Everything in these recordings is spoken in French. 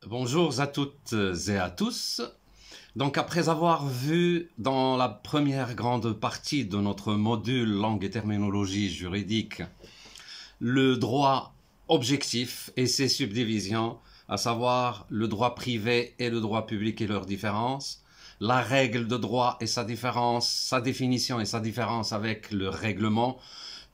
Bonjour à toutes et à tous. Donc après avoir vu dans la première grande partie de notre module langue et terminologie juridique le droit objectif et ses subdivisions, à savoir le droit privé et le droit public et leurs différences, la règle de droit et sa différence, sa définition et sa différence avec le règlement.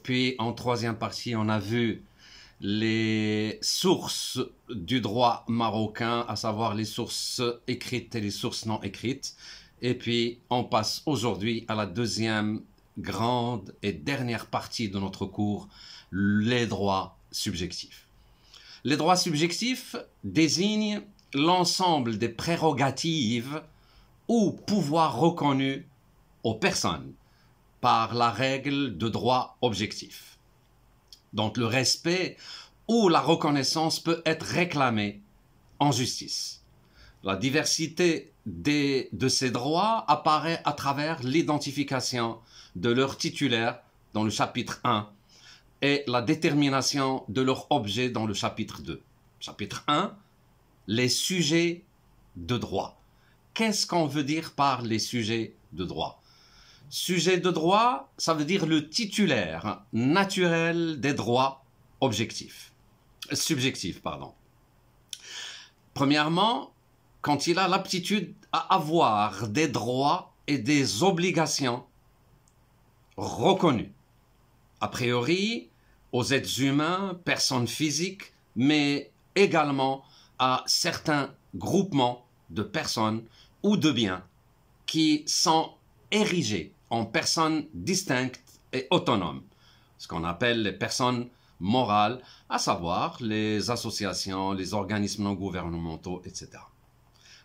Puis en troisième partie, on a vu les sources du droit marocain, à savoir les sources écrites et les sources non écrites. Et puis, on passe aujourd'hui à la deuxième grande et dernière partie de notre cours, les droits subjectifs. Les droits subjectifs désignent l'ensemble des prérogatives ou pouvoirs reconnus aux personnes par la règle de droit objectif. Donc le respect ou la reconnaissance peut être réclamé en justice. La diversité de ces droits apparaît à travers l'identification de leur titulaire dans le chapitre 1 et la détermination de leur objet dans le chapitre 2. Chapitre 1, les sujets de droit. Qu'est-ce qu'on veut dire par les sujets de droit ? Sujet de droit, ça veut dire le titulaire naturel des droits subjectifs. Premièrement, quand il a l'aptitude à avoir des droits et des obligations reconnus, a priori aux êtres humains, personnes physiques, mais également à certains groupements de personnes ou de biens qui sont érigés en personnes distinctes et autonomes, ce qu'on appelle les personnes morales, à savoir les associations, les organismes non gouvernementaux, etc.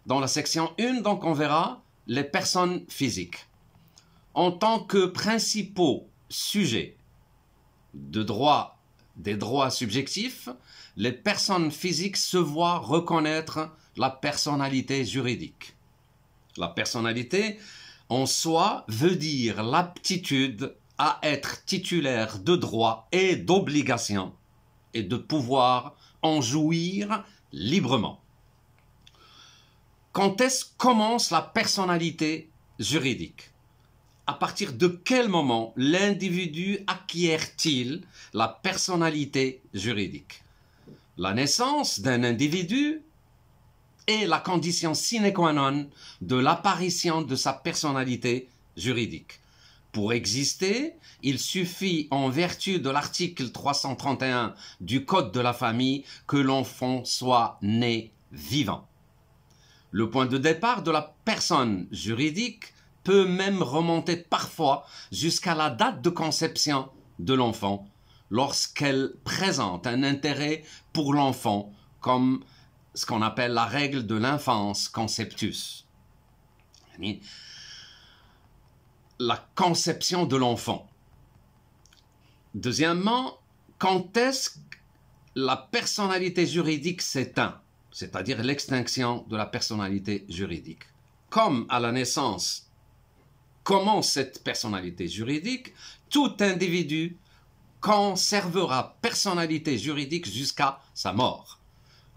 Dans la section 1, donc, on verra les personnes physiques. En tant que principaux sujets des droits subjectifs, les personnes physiques se voient reconnaître la personnalité juridique. La personnalité en soi veut dire l'aptitude à être titulaire de droits et d'obligations et de pouvoir en jouir librement. Quand est-ce commence la personnalité juridique ? À partir de quel moment l'individu acquiert-il la personnalité juridique ? La naissance d'un individu est la condition sine qua non de l'apparition de sa personnalité juridique. Pour exister, il suffit, en vertu de l'article 331 du Code de la famille, que l'enfant soit né vivant. Le point de départ de la personne juridique peut même remonter parfois jusqu'à la date de conception de l'enfant, lorsqu'elle présente un intérêt pour l'enfant, comme ce qu'on appelle la règle de l'infance conceptus. La conception de l'enfant. Deuxièmement, quand est-ce que la personnalité juridique s'éteint, c'est-à-dire l'extinction de la personnalité juridique. Comme à la naissance commence cette personnalité juridique, tout individu conservera personnalité juridique jusqu'à sa mort.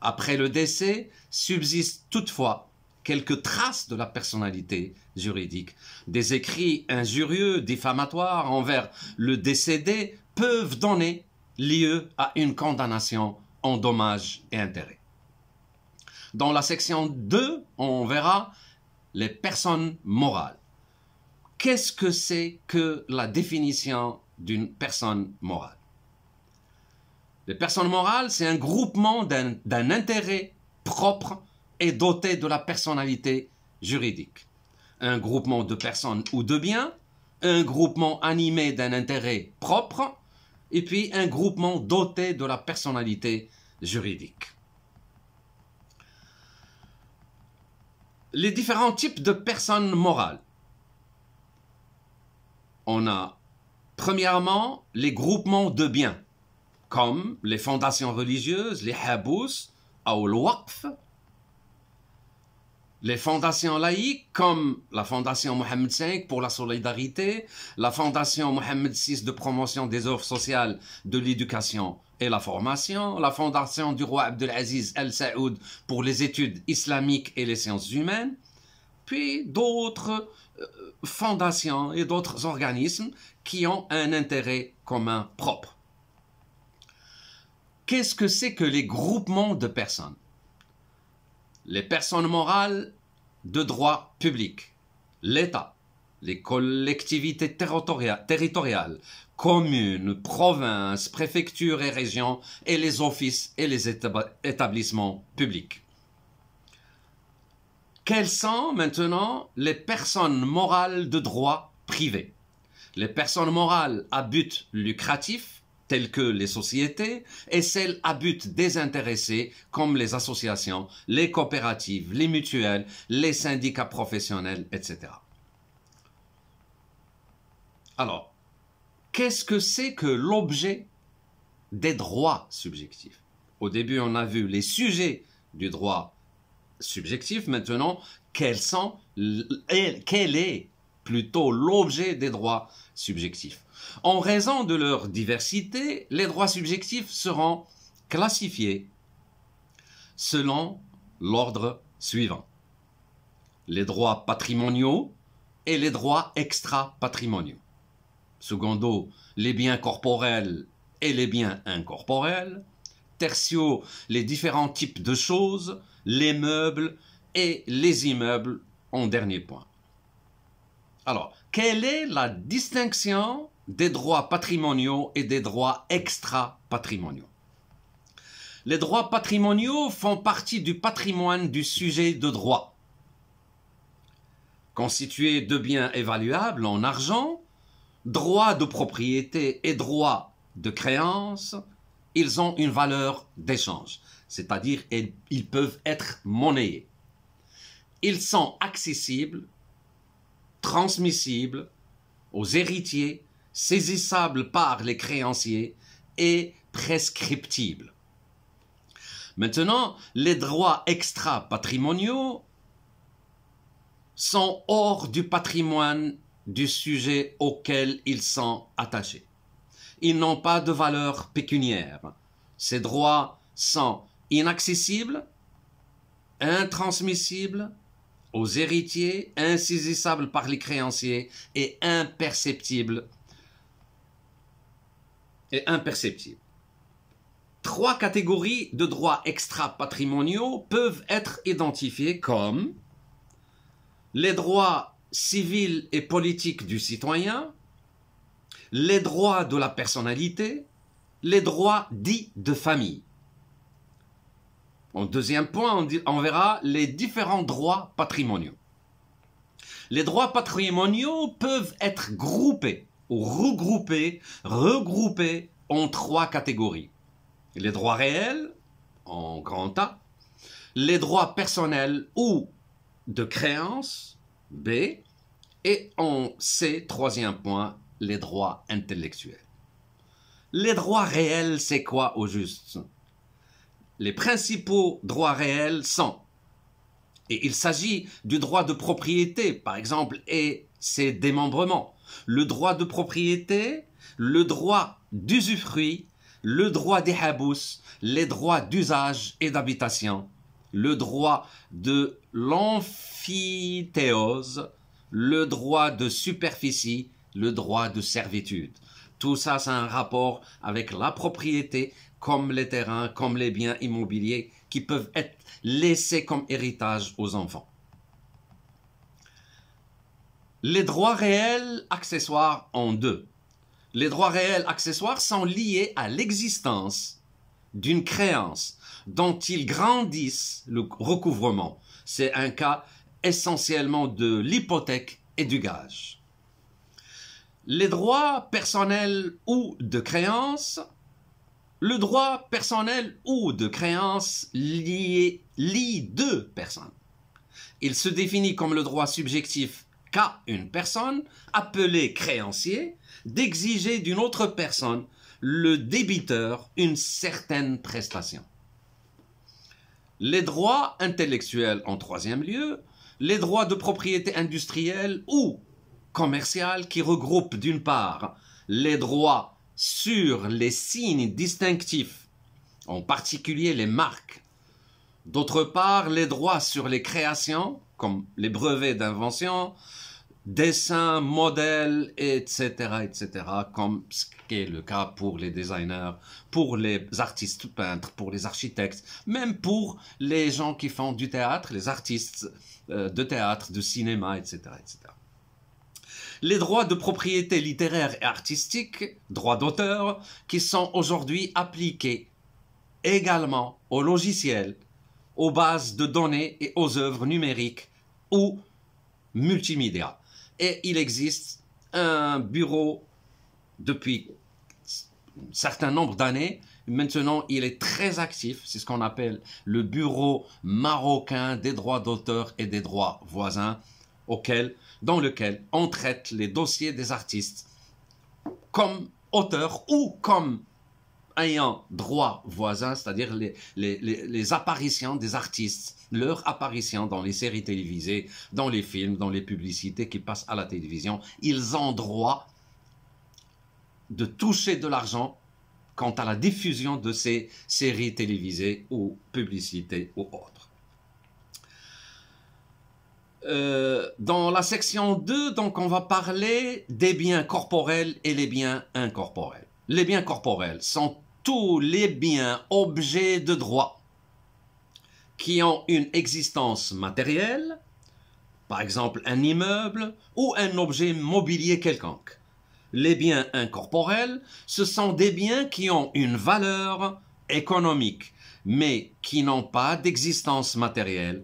Après le décès, subsistent toutefois quelques traces de la personnalité juridique. Des écrits injurieux, diffamatoires envers le décédé peuvent donner lieu à une condamnation en dommages et intérêts. Dans la section 2, on verra les personnes morales. Qu'est-ce que c'est que la définition d'une personne morale ? Les personnes morales, c'est un groupement d'un intérêt propre et doté de la personnalité juridique. Un groupement de personnes ou de biens, un groupement animé d'un intérêt propre, et puis un groupement doté de la personnalité juridique. Les différents types de personnes morales. On a, premièrement, les groupements de biens, comme les fondations religieuses, les habous, ou le waqf, les fondations laïques, comme la Fondation Mohammed V pour la solidarité, la Fondation Mohammed VI de promotion des œuvres sociales de l'éducation et la formation, la fondation du roi Abdelaziz Al Saoud pour les études islamiques et les sciences humaines, puis d'autres fondations et d'autres organismes qui ont un intérêt commun propre. Qu'est-ce que c'est que les groupements de personnes? Les personnes morales de droit public, l'État, les collectivités territoriales, communes, provinces, préfectures et régions, et les offices et les établissements publics. Quelles sont maintenant les personnes morales de droit privé? Les personnes morales à but lucratif, telles que les sociétés, et celles à but désintéressé, comme les associations, les coopératives, les mutuelles, les syndicats professionnels, etc. Alors, qu'est-ce que c'est que l'objet des droits subjectifs? Au début, on a vu les sujets du droit subjectif. Maintenant, quel est plutôt l'objet des droits subjectifs? En raison de leur diversité, les droits subjectifs seront classifiés selon l'ordre suivant. Les droits patrimoniaux et les droits extra-patrimoniaux. Secondo, les biens corporels et les biens incorporels. Tertio, les différents types de choses, les meubles et les immeubles en dernier point. Alors, quelle est la distinction des droits patrimoniaux et des droits extra-patrimoniaux? Les droits patrimoniaux font partie du patrimoine du sujet de droit. Constitués de biens évaluables en argent, droits de propriété et droits de créance, ils ont une valeur d'échange, c'est-à-dire ils peuvent être monnayés. Ils sont accessibles, transmissibles aux héritiers, saisissables par les créanciers et prescriptibles. Maintenant, les droits extra-patrimoniaux sont hors du patrimoine du sujet auquel ils sont attachés. Ils n'ont pas de valeur pécuniaire. Ces droits sont inaccessibles, intransmissibles aux héritiers, insaisissables par les créanciers et imperceptibles. Trois catégories de droits extra-patrimoniaux peuvent être identifiées comme les droits civils et politiques du citoyen, les droits de la personnalité, les droits dits de famille. En deuxième point, on verra les différents droits patrimoniaux. Les droits patrimoniaux peuvent être groupés ou regroupés en trois catégories. Les droits réels, en grand A, les droits personnels ou de créance, B, et en C, troisième point, les droits intellectuels. Les droits réels, c'est quoi au juste? Les principaux droits réels sont, et il s'agit du droit de propriété, par exemple, et ses démembrements. Le droit de propriété, le droit d'usufruit, le droit des habous, les droits d'usage et d'habitation, le droit de l'amphithéose, le droit de superficie, le droit de servitude. Tout ça, c'est un rapport avec la propriété, comme les terrains, comme les biens immobiliers, qui peuvent être laissés comme héritage aux enfants. Les droits réels accessoires en deux. Les droits réels accessoires sont liés à l'existence d'une créance dont ils grandissent le recouvrement. C'est un cas essentiellement de l'hypothèque et du gage. Les droits personnels ou de créance. Le droit personnel ou de créance lie deux personnes. Il se définit comme le droit subjectif qu'a une personne, appelée créancier, d'exiger d'une autre personne, le débiteur, une certaine prestation. Les droits intellectuels en troisième lieu, les droits de propriété industrielle ou commerciale qui regroupent d'une part les droits sur les signes distinctifs, en particulier les marques. D'autre part, les droits sur les créations, comme les brevets d'invention, dessins, modèles, etc., comme ce qui est le cas pour les designers, pour les artistes peintres, pour les architectes, même pour les gens qui font du théâtre, les artistes de théâtre, de cinéma, etc., etc. Les droits de propriété littéraire et artistique, droits d'auteur, qui sont aujourd'hui appliqués également aux logiciels, aux bases de données et aux œuvres numériques ou multimédia. Et il existe un bureau depuis un certain nombre d'années. Maintenant, il est très actif. C'est ce qu'on appelle le bureau marocain des droits d'auteur et des droits voisins, dans lequel on traite les dossiers des artistes comme auteurs ou comme ayant droit voisin, c'est-à-dire les apparitions des artistes, leur apparition dans les séries télévisées, dans les films, dans les publicités qui passent à la télévision. Ils ont droit de toucher de l'argent quant à la diffusion de ces séries télévisées ou publicités ou autres. Dans la section 2, donc, on va parler des biens corporels et les biens incorporels. Les biens corporels sont tous les biens objets de droit qui ont une existence matérielle, par exemple un immeuble ou un objet mobilier quelconque. Les biens incorporels, ce sont des biens qui ont une valeur économique, mais qui n'ont pas d'existence matérielle,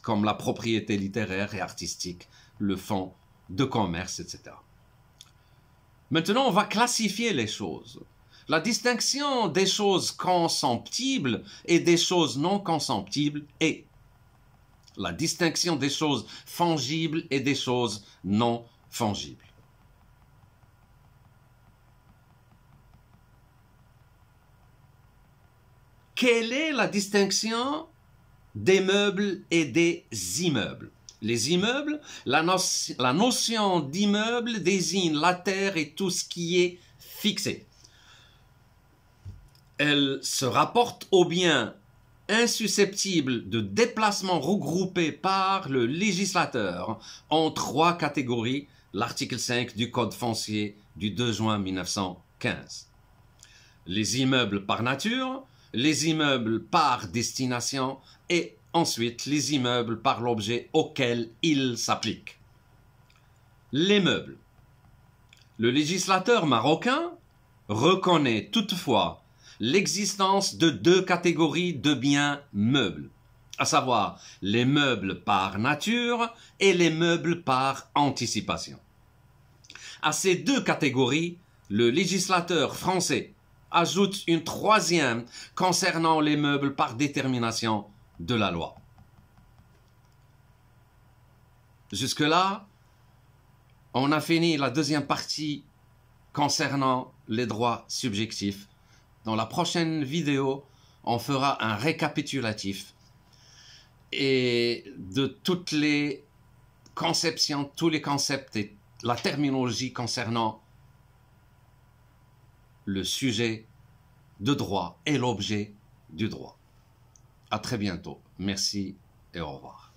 comme la propriété littéraire et artistique, le fonds de commerce, etc. Maintenant, on va classifier les choses. La distinction des choses consomptibles et des choses non consomptibles est la distinction des choses fongibles et des choses non fongibles. Quelle est la distinction des meubles et des immeubles? Les immeubles, la notion d'immeuble désigne la terre et tout ce qui est fixé. Elle se rapporte aux biens insusceptibles de déplacement regroupés par le législateur en 3 catégories, l'article 5 du Code foncier du 2 juin 1915. Les immeubles par nature, les immeubles par destination et ensuite les immeubles par l'objet auquel ils s'appliquent. Les meubles. Le législateur marocain reconnaît toutefois l'existence de 2 catégories de biens meubles, à savoir les meubles par nature et les meubles par anticipation. À ces 2 catégories, le législateur français ajoute une 3e concernant les meubles par détermination de la loi. Jusque-là, on a fini la 2e partie concernant les droits subjectifs. Dans la prochaine vidéo, on fera un récapitulatif et de toutes les conceptions, tous les concepts et la terminologie concernant le sujet de droit et l'objet du droit. À très bientôt. Merci et au revoir.